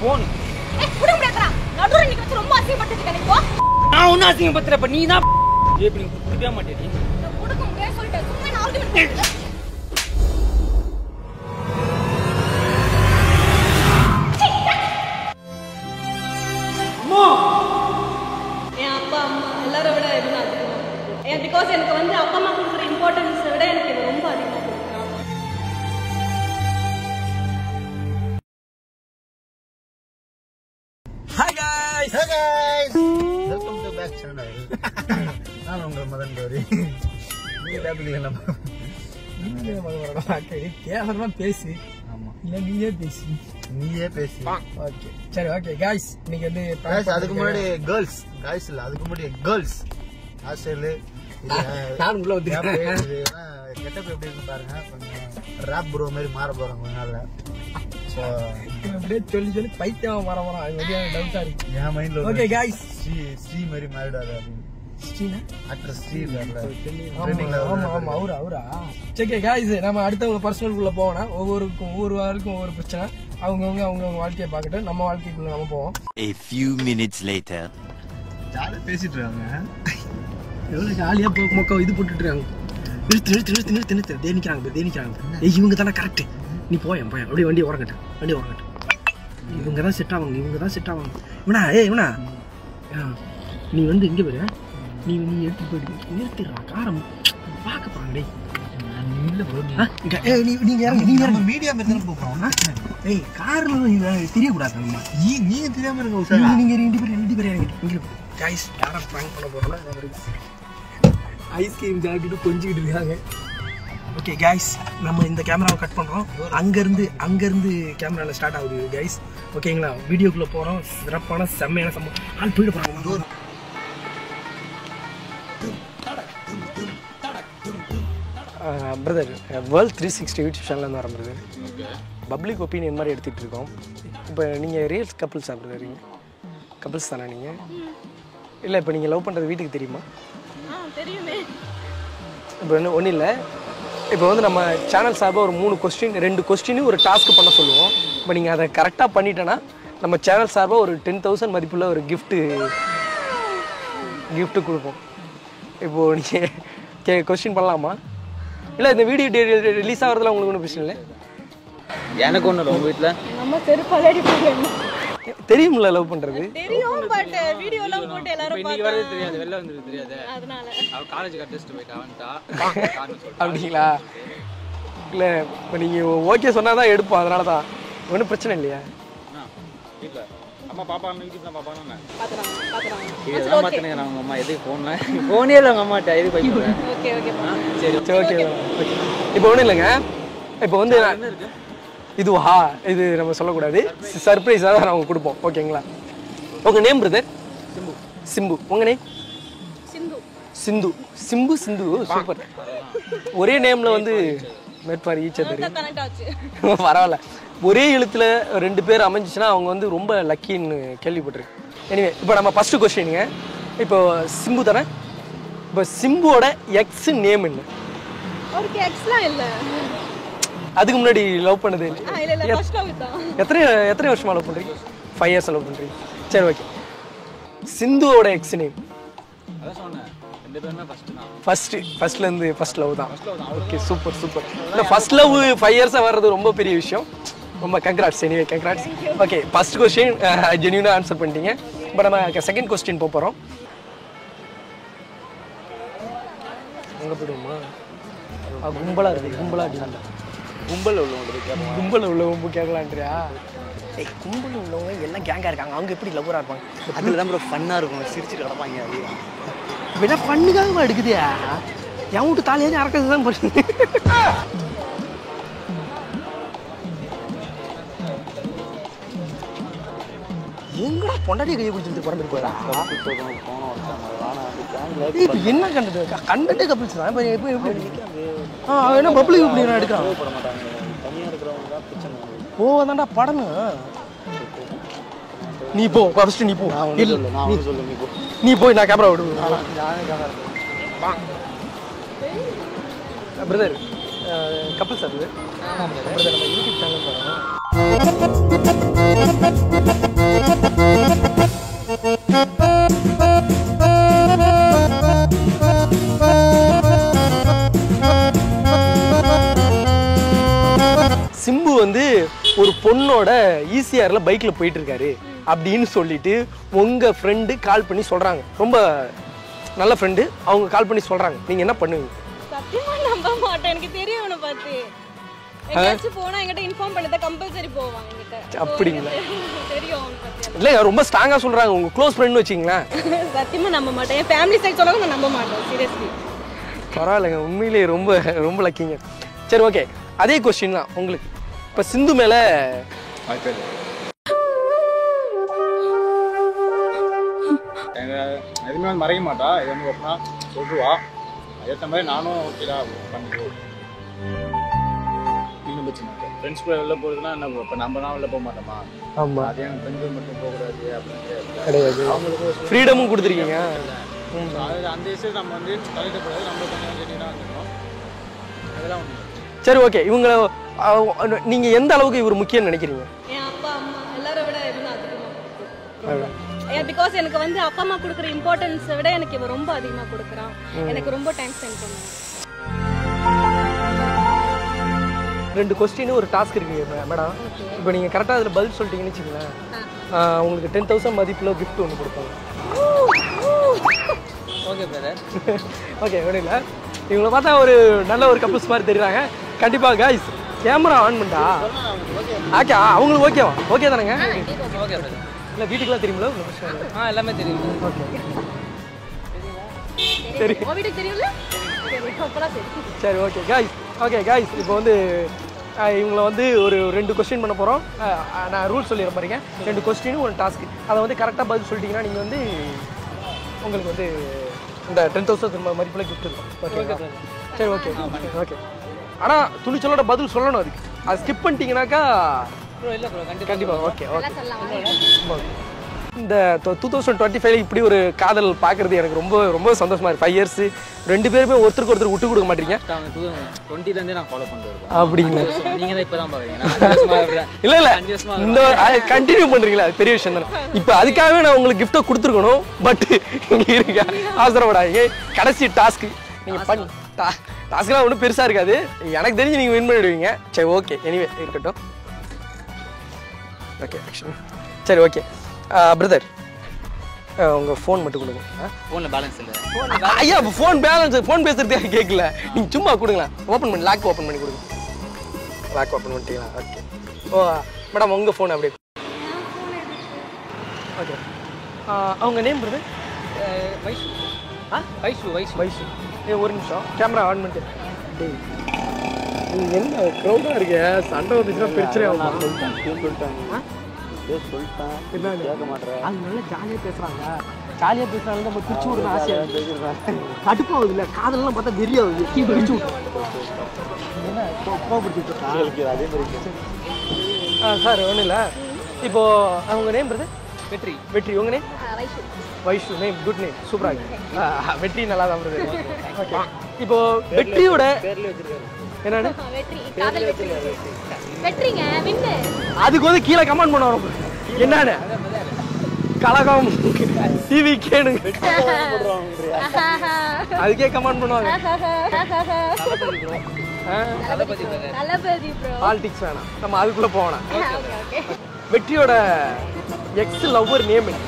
Phone குடு முடியாதடா நடுவுல நிக்க வச்சு ரொம்ப அசிங்கப்பட்டுட்டே நீ போ நான் ஒண்ணு அசிங்கப்படுத்துற அப்ப நீ தான் ஏய் நீ குடுக்கவே மாட்டேடி குடுக்க முடியாது சொல்லிட்டேன் சும்மா நான் ஆர்கியூமென்ட் பண்ணல என் அப்பா அம்மா எல்லாரை விட இது அதிகமா ஏன் பிகாஸ் எனக்கு வந்து அப்பா அம்மா கொடுக்குற இம்பார்ட்டன்ஸை விட எனக்கு இது ரொம்ப அதிகமாக கொடுக்குறாங்க. Hi guys Hey guys, welcome to back channel. நான் உங்கள் மதன் கௌரி. நீங்க டேபிள்ல நம்ம நீங்க மதன் ஓகே கேமரா பேசி ஆமா இல்ல நீயே பேசி ஓகே சரி ஓகே गाइस இன்னைக்கு வந்து guys அதுக்கு முன்னாடி girls இல்ல அதுக்கு முன்னாடி girls ஆஸ்திரேலியா நான் உள்ள வந்து கெட்டப் எப்படி இருக்கு பாருங்க கொஞ்சம் ராப் ப்ரோ மாதிரி மாற போறாங்க கொஞ்ச நாள்ல சோ அப்படியே சொல்லி பைத்தியம் வர அது வெளிய டவுட்டா இருக்கு என் மைண்ட்ல ஓகே गाइस ஸ்ரீ மாதிரி மாறிடாத அப்படின்னு ஸ்ரீனா ஆக்டர் ஸ்ரீ இல்ல ஆமா அவரா சரி गाइस நம்ம அடுத்தவங்க பர்சனல் குள்ள போவோம்னா ஒவ்வொரு ஆளுக்கும் ஒவ்வொரு பிரச்சனை அவங்க வாழ்க்கையை பார்க்கட்டும் நம்ம வாழ்க்கைக்குள்ள நம்ம போவோம். A few minutes later ஜாலியா பேசிட்டு இருக்காங்க எவ்வளவு ஜாலியா மொக்க இது போட்டுட்டு இருக்காங்க. நிறுத்து தேனிக்கிறாங்க இவங்க தானே கரெக்ட் நீ போயேன் அப்படியே வண்டி ஓரங்கட்ட இவங்க தான் செட் ஆவாங்க இவனா நீ வந்து இங்கே போயிரு நீ எடுத்து போயிட்டு நிறுத்திடுறா காரம் பார்க்க போறாங்க நீங்க மீடியா மாதிரி போறோம் ஏய் கார்ல தெரியக்கூடாது நம்ம நீங்க தெரியாம இருக்க நீங்க ரெண்டு பேரும் இங்க गाइस யாரை பிராங்க் பண்ண போறோம்னா ஐஸ்கிரீம் சாப்பிட்டு கொஞ்சிக்கிட்டு இருக்காங்க. ஓகே गाइस நம்ம இந்த கேமராவை கட் பண்றோம். அங்க இருந்து கேமரால ஸ்டார்ட் ஆகுது गाइस. ஓகேங்களா வீடியோக்குள்ள போறோம். சிறப்பான செம்மையான சம்பவம் ஆள் போயிட போறாங்க. பிரதர் வேர்ல்ட் 360 யூடியூப் சேனல்லேருந்து வர பிரதர் பப்ளிக் ஒப்பீனியன் மாதிரி எடுத்துகிட்டு இருக்கோம். இப்போ நீங்கள் ரியல் கப்புள்ஸா பிரதர்? கப்புள்ஸ் தானே நீங்கள்? இல்லை இப்போ நீங்கள் லவ் பண்ணுறது வீட்டுக்கு தெரியுமா? தெரியுமே. இப்போ ஒன்றும் இல்லை, இப்போ வந்து நம்ம சேனல் சார்பாக ஒரு 2 கொஸ்டின் ஒரு டாஸ்க் பண்ண சொல்லுவோம். இப்போ நீங்கள் அதை கரெக்டாக பண்ணிட்டேன்னா நம்ம சேனல் சார்பாக ஒரு 10,000 மதிப்புள்ள ஒரு கிஃப்ட்டு கொடுப்போம். இப்போது நீங்கள் கொஸ்டின் பண்ணலாமா? இல்லை இந்த வீடியோ ரிலீஸ் ஆகிறதுல உங்களுக்கு ஒன்றும் பிரச்சனை இல்லை? எனக்கு ஒண்ணு உங்க வீட்ல நம்ம செருப்பாலடி போறோம். தெரியும்ல லவ் பண்றது? தெரியும் பட் வீடியோலாம் போட்டு எல்லாரும் இன்னைக்கு வரது தெரியாது, வெளில வந்தது தெரியாது. அதனால அவ காலேஜ் கட்டஸ்ட் போயிட்டா வந்துட்டா காரணம் சொல்றேன். அப்படிங்களா? இல்லை இப்போ நீங்கள் ஓகே சொன்னால் தான் எடுப்போம், அதனால தான். ஒன்றும் பிரச்சனை இல்லையா? வீட்ல அம்மா பாப்பா யூடியூப்ல பாப்பானே பாக்குறாங்க இதெல்லாம் பாத்துனேங்க அவங்க அம்மா எதுக்கு போனே இல்ல அவங்க அம்மாட்ட எதுக்கு போய் போறேன். ஓகே சரி ஓகே. இப்போ ஒன்றும் இல்லைங்க, இப்போ வந்து இதுவா இது நம்ம சொல்லக்கூடாது, சர்ப்ரைஸாக தான் நாங்கள் கொடுப்போம். ஓகேங்களா? உங்கள் நேம் பிரதர்? சிம்பு. உங்கள் நேம்? சிந்து. சூப்பர். ஒரே நேமில் வந்து மேட்பார் ஈச்சர் பரவாயில்ல. ஒரே எழுத்தில் 2 பேர் அமைஞ்சிச்சுன்னா அவங்க வந்து ரொம்ப லக்கின்னு கேள்விப்பட்டிருக்கு. எனிவே இப்போ நம்ம ஃபஸ்ட்டு கொஸ்டினுங்க, இப்போ சிம்பு தானே, இப்போ சிம்புவோட எக்ஸ் நேம் என்ன? அவருக்கு எக்ஸ்லாம் இல்ல. அதுக்கு முன்னாடி லவ் பண்ணது இல்ல ஃபர்ஸ்ட் லவ் தான். எத்தனை வருஷமா லவ் பண்றீங்க? 5 years லவ் பண்றீங்க. சரி ஓகே. சிந்துவோட X name? அதான் சொன்னேன், 2 பேருமே ஃபர்ஸ்ட்ல இருந்து ஃபர்ஸ்ட் லவ் தான். Okay super. இந்த ஃபர்ஸ்ட் லவ் 5 years வர்றது ரொம்ப பெரிய விஷயம். ரொம்ப congrats. Anyway congrats. Okay first question ஜென்யூனா ஆன்சர் பண்ணிட்டீங்க. இப்போ நம்ம செகண்ட் கொஸ்டின் போகிறோம். அங்கே போயிடுவோமா? கும்பலா அடிக்கல. கும்பல் உள்ளவங்க கேட்கலான்றியா? ஏய் கும்பல் உள்ளவங்க எல்லாம் கேங்கா இருக்காங்க, அவங்க எப்படி லவ்வரா இருப்பாங்க? அதுல தான் ப்ரோ ஃபன்னா இருக்கும், சிரிச்சிட்டு கிடப்பாங்க. அப்படியே பண்ணுக்காக எடுக்குதியா? என் வீட்டு தாலியாச்சும் அறக்கிறது தான் பண்ணு. எங்கடா பொண்டாட்டியை கையை பிடிச்சிட்டு பிறந்துட்டு போறா? என்ன கண்டே கப்பிள்ஸ் தான். இப்போ எப்படி என்ன பப்ளிக் இப்படி நான் எடுக்கிறான்? போதாண்டா படனு. நீ போ ஃபர்ஸ்ட், நீ போ. நீ போய் நான் கேமரா விடு. பிரதர் கப்பிள்ஸ் அது பிரதர் நம்ம யூடியூப் சேனல் போகிறோம். பொண்ணோட ஈசிஆர்ல பைக்ல போயிட்டு இருக்காரு அப்படின்னு சொல்லிட்டு உங்க ஃப்ரெண்டு கால் பண்ணி சொல்றாங்க. ரொம்ப நல்ல ஃப்ரெண்டு, அவங்க கால் பண்ணி சொல்றாங்க. நீங்க என்ன பண்ணுவீங்க? சத்தியமா நம்ப மாட்டேன். எனக்கு தெரியும் இவனை பார்த்து. எங்கேயாச்சும் போனா என்கிட்ட இன்ஃபார்ம் பண்ணத கம்பல்சரி போவாங்க என்கிட்ட. அப்படிங்களா? தெரியும் அவனை பத்தி. இல்ல ரொம்ப ஸ்ட்ராங்கா சொல்றாங்க, உங்க க்ளோஸ் ஃப்ரெண்ட்னு வச்சிங்களேன். சத்தியமா நம்ப மாட்டேன். என் ஃபேமிலி சைடு சொன்னாலும் நான் நம்ப மாட்டேன். சீரியஸ்லி. பரவாயில்லைங்க, உண்மையிலேயே ரொம்ப ரொம்ப லக்கிங்க. சரி ஓகே, அதே கொஸ்டின் தான் உங்களுக்கு. இப்போ சிந்து மேலே எதுவுமே வந்து மறைக்க மாட்டா, இது வந்து ஒப்பனா சொல்லுவா. ஏற்ற மாதிரி நானும் ஓகேடா பண்ணிக்குவோம். இன்னும் பிரச்சனை இல்லை. ஃப்ரெண்ட்ஸ் கூட வெளில போகிறதுனா என்ன, இப்போ நம்ம நான் வெளில போக மாட்டோமா? ஆமாம், அதே எங்கள் ஃப்ரெண்ட்ஸ் மட்டும் போகக்கூடாது அப்படின்னு கிடையாது. அவங்களுக்கு ஃப்ரீடமும் கொடுத்துருக்கீங்க. அது அந்த விஷயம் நம்ம வந்து தலையிடக்கூடாது. நம்ம கொஞ்சம் செடியாக வந்துடும். அதெல்லாம் ஒன்று. சரி ஓகே, இவங்களை நீங்கள் எந்த அளவுக்கு இவர் முக்கியம்னு நினைக்கிறீங்க? என் அப்பா அம்மா எல்லாரை விட இவனை அதிகமாக. பிகாஸ் எனக்கு வந்து அப்பா அம்மா கொடுக்குற இம்பார்ட்டன்ஸை விட எனக்கு இவன் ரொம்ப அதிகமாக கொடுக்குறான். எனக்கு ரொம்ப டைம் ஸ்பெண்ட் பண்ணுவேன். 2 கொஸ்டின் ஒரு டாஸ்க் இருக்குங்க மேடம். இப்போ நீங்கள் கரெக்டாக அதில் பதில் சொல்லிட்டீங்கன்னு வச்சுங்களேன், உங்களுக்கு 10,000 மதிப்பில் கிஃப்ட் ஒன்று கொடுப்பாங்க. Okay brother. ஓகே ஒன்றும் இல்லை, இவங்களை பார்த்தா ஒரு நல்ல ஒரு கப்புள்ஸ் மாதிரி தெரியுறாங்க. கண்டிப்பாக கைஸ் கேமரா ஆன் பண்ணா ஓகே, அவங்களுக்கு ஓகேவா? ஓகே தானேங்க? Okay brother. இல்லை வீட்டுக்குலாம் தெரியுங்களா? எல்லாமே தெரியும். ஓகே சரி வீட்டுக்கு தெரியும்ல? சரி ஓகே கைஸ் இப்போ வந்து இவங்களை வந்து ஒரு 2 கொஸ்டின் பண்ண போகிறோம். நான் ரூல்ஸ் சொல்லிடுற மாதிரிங்க. 2 கொஸ்டின் ஒரு டாஸ்க்கு. அதை வந்து கரெக்டாக பதில் சொல்லிட்டீங்கன்னா நீங்கள் வந்து உங்களுக்கு வந்து இந்த 10,000 மதிப்பில் கிஃப்ட் இருக்கும். ஓகே சரி ஓகே ஓகே. ஆனால் துணிச்சலோட பதில் சொல்லணும். அதுக்கு அது ஸ்கிப் பண்ணிட்டீங்கன்னாக்கா இல்லை ப்ரோ, கண்டிப்பாக. Okay okay. இந்த 2025 இப்படி ஒரு காதல் பார்க்குறது எனக்கு ரொம்ப ரொம்ப சந்தோஷமாக இருக்குது. 5 இயர்ஸ் 2 பேருமே ஒருத்தருக்கு ஒருத்தர் விட்டு கொடுக்க மாட்டீங்க. 2020 நான் ஃபாலோ பண்ணிட்டு. அப்படிங்களா? நீங்கள் தான் இப்போ தான் பார்க்குறீங்க. இல்லை இந்த கண்டினியூ பண்ணுறீங்களா? அது பெரிய விஷயம் தானே. இப்போ அதுக்காகவே நான் உங்களுக்கு கிஃப்ட்டை கொடுத்துருக்கணும். பட் இங்கே இருக்க அவசரப்படாதீங்க. கடைசி டாஸ்க்கு நீங்கள் பண்ணி டாஸ்க்லாம் ஒன்றும் பெருசாக இருக்காது. எனக்கு தெரிஞ்சு நீங்கள் வின் பண்ணிவிடுவீங்க. சரி ஓகே, எனிவே இருக்கட்டும். ஓகே சரி ஓகே பிரதர், உங்கள் ஃபோன் மட்டும் கொடுங்க. ஃபோனில் பேலன்ஸ் இல்லை. ஐயா ஃபோன் பேலன்ஸ், ஃபோன் பேசுறதுக்கு கேட்கல. நீங்கள் சும்மா கொடுங்களேன். ஓப்பன் பண்ணி லாக் ஓப்பன் பண்ணி கொடுங்க. லாக் ஓப்பன் பண்ணிட்டீங்களா? ஓகே. ஓ மேடம் உங்கள் ஃபோன் அப்படியே. ஓகே. அவங்க நேம் பிரதர்? வைஷு. வைஷு வைஷு வைஷு. ஒரு நிமிஷம் கேமரா ஆன் பண்ணிட்டு. நீங்கள் என்ன க்ரௌடாக இருக்கு, சண்டை வந்துச்சுன்னா பிரச்சனை ஆகும். சொல்லிட்டாங்க என்ன கேட்க மாட்டேன். அது நல்லா ஜாலியாக பேசுகிறாங்க. ஜாலியாக பேசுகிறாங்க. நம்ம பிரிச்சு விடணும் ஆசையாக கடுப்பாகுது. இல்லை காதலாம் பார்த்தா தெரியாது. பிரிச்சு விட்டோம். அதே மாதிரி சார் ஒன்றும் இல்லை. இப்போது அவங்க நேம் பிரதர்? வெற்றி. வெற்றி. உங்கள் name? Vaishu. Name good name, சூப்பராக இருக்கு. வெற்றி நல்லா தான் பிரதர். ஓகே. இப்போது வெற்றியோட பேர்லேயே வச்சிருக்காரு. என்னன்னு வெற்றிங்க வின்னு. அதுக்கு வந்து கீழே கமெண்ட் பண்ண வரும். என்னன்னு கலகம் டிவி கேனுங்க அதுக்கே கமெண்ட் பண்ணுவாங்க. தளபதி ப்ரோ. பாலிடிக்ஸ் வேணாம், நம்ம அதுக்குள்ள போகணும். வெற்றியோட எக்ஸ் லவ்வர் நேம் என்ன?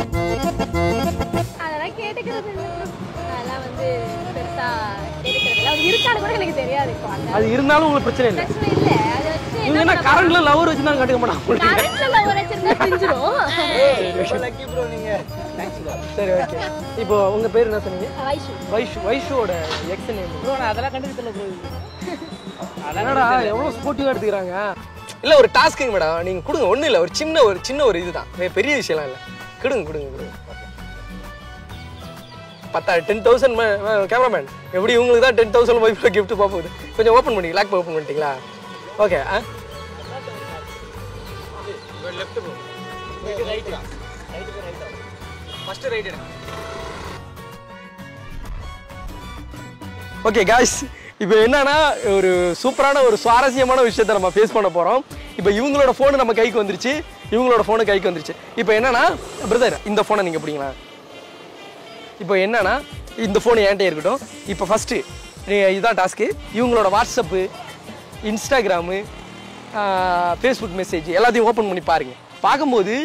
அதெல்லாம் கேட்டுக்கிறது இல்லை. அதெல்லாம் வந்து பெருசா கேட்டுக்கிறது இல்லை. அது இருக்கான்னு கூட எனக்கு தெரியாது. அது இருந்தாலும் உங்களுக்கு பிரச்சனை இல்லை. பிரச்சனை இல்லை. அதை வச்சு இவங்க என்ன கரண்ட்ல லவர் வச்சு தான் கட்டுக்க மாட்டாங்க. கரண்ட்ல லவர் வச்சிருந்தா பிஞ்சிரும். லக்கி ப்ரோ நீங்கள். சரி ஓகே. இப்போ உங்க பேர் என்ன சொன்னீங்க? வைஷு. வைஷு. வைஷுவோட எக்ஸ் நேம் ப்ரோ நான் அதெல்லாம் கண்டுக்கல ப்ரோ. என்னடா எவ்வளோ ஸ்போர்ட்டிவாக எடுத்துக்கிறாங்க. இல்லை ஒரு டாஸ்க்குங்க மேடம், நீங்கள் கொடுங்க. ஒன்றும் இல்லை, ஒரு சின்ன ஒரு இதுதான், பெரிய விஷயம்லாம் இல்லை. கொடுங்க 10,000 கேமராமேன். எப்படி உங்களுக்கு தான் 10,000 மதிப்பில் கிஃப்ட் பார்ப்போகுது. கொஞ்சம் ஓப்பன் பண்ணி லாக் ஓப்பன் பண்ணிட்டீங்களா? ஓகே. ஓகே காய்ஸ், இப்போ என்னன்னா ஒரு சூப்பரான ஒரு சுவாரஸ்யமான விஷயத்தை நம்ம ஃபேஸ் பண்ண போகிறோம். இப்போ இவங்களோட ஃபோனு நம்ம கைக்கு வந்துருச்சு, இவங்களோட ஃபோனு கைக்கு வந்துருச்சு. இப்போ என்னன்னா பிரதர் இந்த ஃபோனை நீங்கள் பிடிங்களா? இப்போ என்னன்னா இந்த ஃபோன் என்கிட்ட இருக்கட்டும். இப்போ ஃபஸ்ட்டு இதுதான் டாஸ்க்கு. இவங்களோட வாட்ஸ்அப்பு, இன்ஸ்டாகிராமு, ஃபேஸ்புக் மெசேஜ் எல்லாத்தையும் ஓப்பன் பண்ணி பாருங்க. பார்க்கும்போது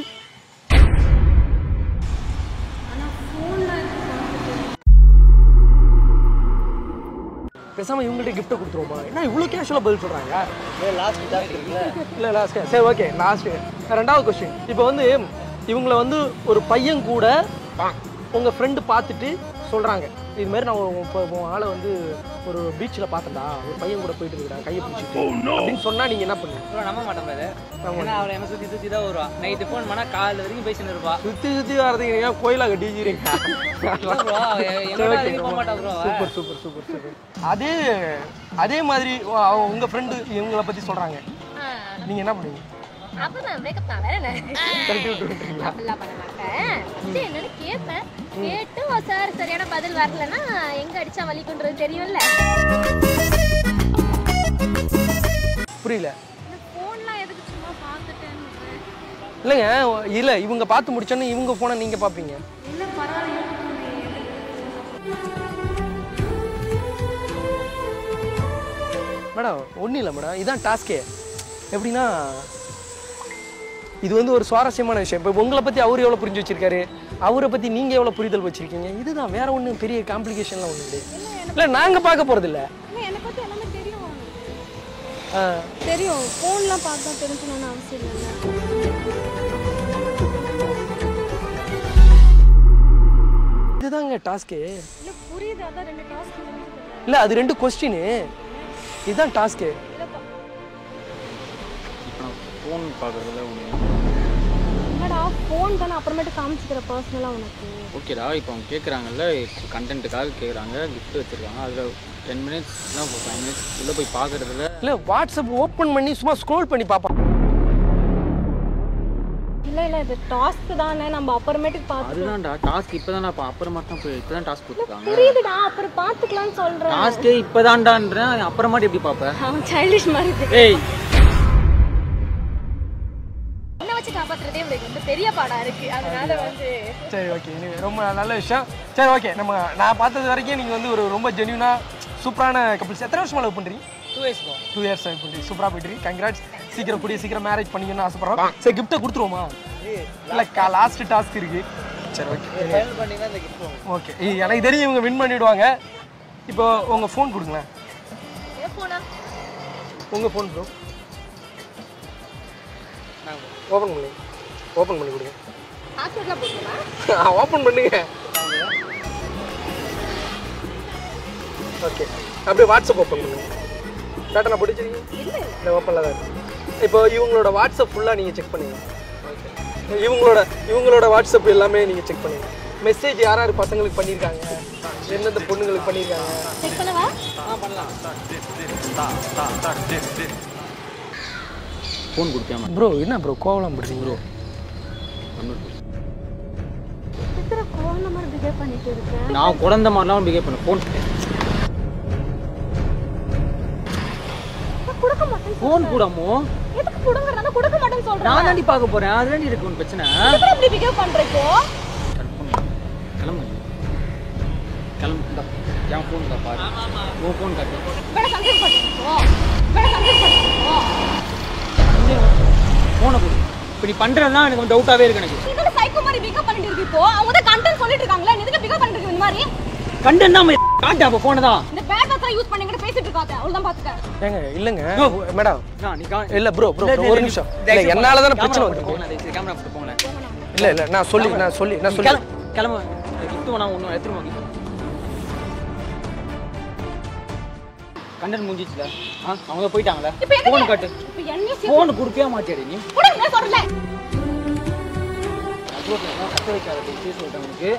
பேசாமல் இவங்கள்ட்ட கிஃப்ட்டை கொடுத்துருவோமா? என்ன இவ்வளோ கேஷுவலாக பதில் சொல்கிறாங்க? லாஸ்ட் டாஸ்க் இருக்குல்ல, இல்லை லாஸ்ட்டு சரி ஓகே லாஸ்ட்டு. ரெண்டாவது கொஸ்டின். இப்போ வந்து இவங்களை வந்து ஒரு பையன் கூட உங்கள் ஃப்ரெண்டு பார்த்துட்டு சொல்கிறாங்க, இது மாதிரி நான் உன் ஆளை வந்து ஒரு பீச்சில் பார்த்தேன்டா, ஒரு பையன் கூட போயிட்டு இருக்கிறான் கையை பிடிச்சிட்டு அப்படின்னு சொன்னால் நீங்கள் என்ன பண்ணுங்க? ப்ரோ நம்ப மாட்டேன் brother. ஏன்னா அவளை என்ன சுற்றி தான் வருவா. நைட்டு ஃபோன் பண்ணால் காலைல வரைக்கும் பேசின்னு இருப்பா. சுற்றி வரதுக்கு நீங்கள் கோயிலாக கட்டிக்கிறீங்க. போக மாட்டா bro. Super super super super. அதே மாதிரி உங்கள் ஃப்ரெண்டு இவங்களை பற்றி சொல்கிறாங்க, நீங்கள் என்ன பண்ணுவீங்க? அப்பதான் மேக்கப் தான் வேற என்ன கழட்டி விட்டுருவீங்களா? அப்படிலாம் பண்ண மாட்டேன். என்னன்னு கேட்பேன். கேட்டு சார் சரியான பதில் வரலன்னா எங்க அடிச்சா வலிக்குன்றது தெரியும்ல. புரியல. போன்லாம் எதுக்கு சும்மா பார்த்துட்டேன்? இல்லைங்க இல்லை இவங்க பார்த்து முடிச்சோன்னு இவங்க ஃபோனை நீங்கள் பார்ப்பீங்க. இல்ல பரவாயில்ல. மேடம் ஒன்றும் இல்லை மேடம், இதுதான் டாஸ்கே. எப்படின்னா இது வந்து ஒரு சுவாரஸ்யமான விஷயம். இப்போ உங்களை பற்றி அவர் எவ்வளோ புரிஞ்சு வச்சிருக்காரு, அவரை பற்றி நீங்கள் எவ்வளோ புரிதல் வச்சுருக்கீங்க, இதுதான். வேற ஒன்றும் பெரிய காம்ப்ளிகேஷன்லாம் ஒன்றும் இல்லை. இல்லை நாங்கள் பார்க்க போகிறது இல்லை. எனக்கு பத்தி எல்லாமே தெரியும். ஃபோன்லாம் பார்த்தா தெரிஞ்சுக்கணும்னு அவசியம் இல்லை. இதுதாங்க டாஸ்கே. இல்லை புரியுது, அதான் 2 டாஸ்க். இல்லை அது 2 கொஸ்டின், இதுதான் டாஸ்கே. ஃபோன் பார்க்குறதுல ஒன்று என்னடா ஃபோன் தானே அப்புறமேட்டு காமிச்சிக்கிற பர்சனலாக உனக்கு. ஓகேடா. இப்போ அவங்க கேட்குறாங்கல்ல, கண்டென்ட்டுக்காக கேட்குறாங்க, கிஃப்ட் வச்சுருக்காங்க, அதில் 10 மினிட்ஸ் தான் 5 மினிட்ஸ் உள்ளே போய் பார்க்குறதுல. இல்லை வாட்ஸ்அப் ஓப்பன் பண்ணி சும்மா ஸ்க்ரோல் பண்ணி பார்ப்போம். இல்லை இது டாஸ்க் தானே, நம்ம அப்புறமேட்டுக்கு பார்த்து. அதுதான்டா டாஸ்க். இப்போ தான் அப்புறமா தான் போய் இப்போ தான் டாஸ்க் கொடுத்துருக்காங்க. புரியுதுடா, அப்புறம் பார்த்துக்கலாம்னு சொல்கிறேன். டாஸ்க்கே இப்போ தான்டான்றேன், அப்புறமாட்டி எப்படி பார்ப்பேன்? அவன் சைல்டிஷ் மாதிரி இருக்கு. ஏய் என்ன வச்சு காப்பாத்துறதே உங்களுக்கு வந்து பெரிய பாடா இருக்கு. அதனால வந்து சரி ஓகே, ரொம்ப நல்ல விஷயம். சரி ஓகே, நான் பார்த்தது வரைக்கும் நீங்கள் வந்து ஒரு ரொம்ப ஜென்யூனாக சூப்பரான கப்பிள்ஸ். எத்தனை வருஷமா லவ் பண்ணுறீங்க? 2 years bro. 2 years லவ் பண்ணுறீங்க. சூப்பராக போயிட்டுருக்கு. கங்க்ராட்ஸ். சீக்கிரம் மேரேஜ் பண்ணிக்கணும்னு ஆசைப்படுறோம். சரி கிஃப்ட்டை கொடுத்துருவோமா? இல்லை லாஸ்ட் டாஸ்க் இருக்குது. சரி ஓகே ஓகே. எனக்கு தெரியும் இவங்க வின் பண்ணிவிடுவாங்க. இப்போ உங்கள் ஃபோன் கொடுங்களேன். போனா உங்கள் ஃபோன் ப்ரோ ஓப்பன் பண்ணி கொடுங்க. ஹாஸ்பிட்டல்ல போடுமா? ஓப்பன் பண்ணுங்க. ஓகே அப்படியே வாட்ஸ்அப் ஓப்பன் பண்ணுங்க. டேட்டா நான் பிடிச்சிருக்கீங்க? இல்லை ஓப்பனில் தான் இருக்கு. இப்போ இவங்களோட வாட்ஸ்அப் ஃபுல்லாக நீங்கள் செக் பண்ணுங்க. இவங்களோட வாட்ஸ்அப் எல்லாமே நீங்கள் செக் பண்ணுங்க. மெசேஜ் யார் பசங்களுக்கு பண்ணியிருக்காங்க, எந்தெந்த பொண்ணுங்களுக்கு பண்ணியிருக்காங்க. செக் பண்ணவா? பண்ணலாம். ஃபோன் கொடுத்தியாமா? ப்ரோ என்ன ப்ரோ கோவலாம் படுறீங்க ப்ரோ? எத்தனை கோவம் மாதிரி பிஹேவ் பண்ணிட்டு இருக்கேன். நான் குழந்தை மாதிரிலாம் பிஹேவ் பண்ணேன். ஃபோன் கொடுக்க மாட்டேன். ஃபோன் கூடாமோ? எதுக்கு கொடுங்கறத கொடுக்க மாட்டேன்னு சொல்றேன். நான் தாண்டி பார்க்க போறேன். அதுல இருக்கு ஒரு பிரச்சனை. எதுக்கு இப்படி பிஹேவ் பண்றீங்க? கிளம்பு. என் ஃபோன் தான் பாரு. உன் ஃபோன் காட்டு. வேற சந்தேகம் பண்ணுங்க. ஃபோனை கொடு. இப்போ நீ பண்றதுதான் எனக்கு டவுட்டாவே இருக்கு. எனக்கு நீங்க சைக்கோ மாதிரி பிஹேவ் பண்ணிட்டு இருக்கீங்க. இப்போ அவங்க தான் கண்டென்ட் சொல்லிட்டு இருக்காங்களே, நீ எதுக்கு பிஹேவ் பண்ணிட்டு இருக்கீங்க இந்த மாதிரி? கண்டென்ட் தான் காட்டு. அப்ப ஃபோனை தான் இந்த பேக் தான் யூஸ் பண்ணிக்கிட்டு பேசிட்டு இருக்காத. அவ்வளவுதான் பாத்துக்க. ஏங்க இல்லைங்க மேடம். நீ இல்லை ப்ரோ ஒரு நிமிஷம். இல்லை என்னால் தானே பிரச்சனை வந்து. கேமரா போட்டு போங்களேன். இல்லை நான் சொல்லி கிளம்பு. கிஃப்ட் வேணா ஒன்றும் எடுத்துருவாங்க. கண்டென்ட் முடிஞ்சிச்சுல. அவங்க போயிட்டாங்களே. ஃபோன் காட்டு. இப்போ என்ன ஃபோன் கொடுக்கவே மாட்டேடி நீ. கொடுங்க சொல்றல. கத்த வைக்காத பேசி சொல்லிட்டேன் உனக்கு.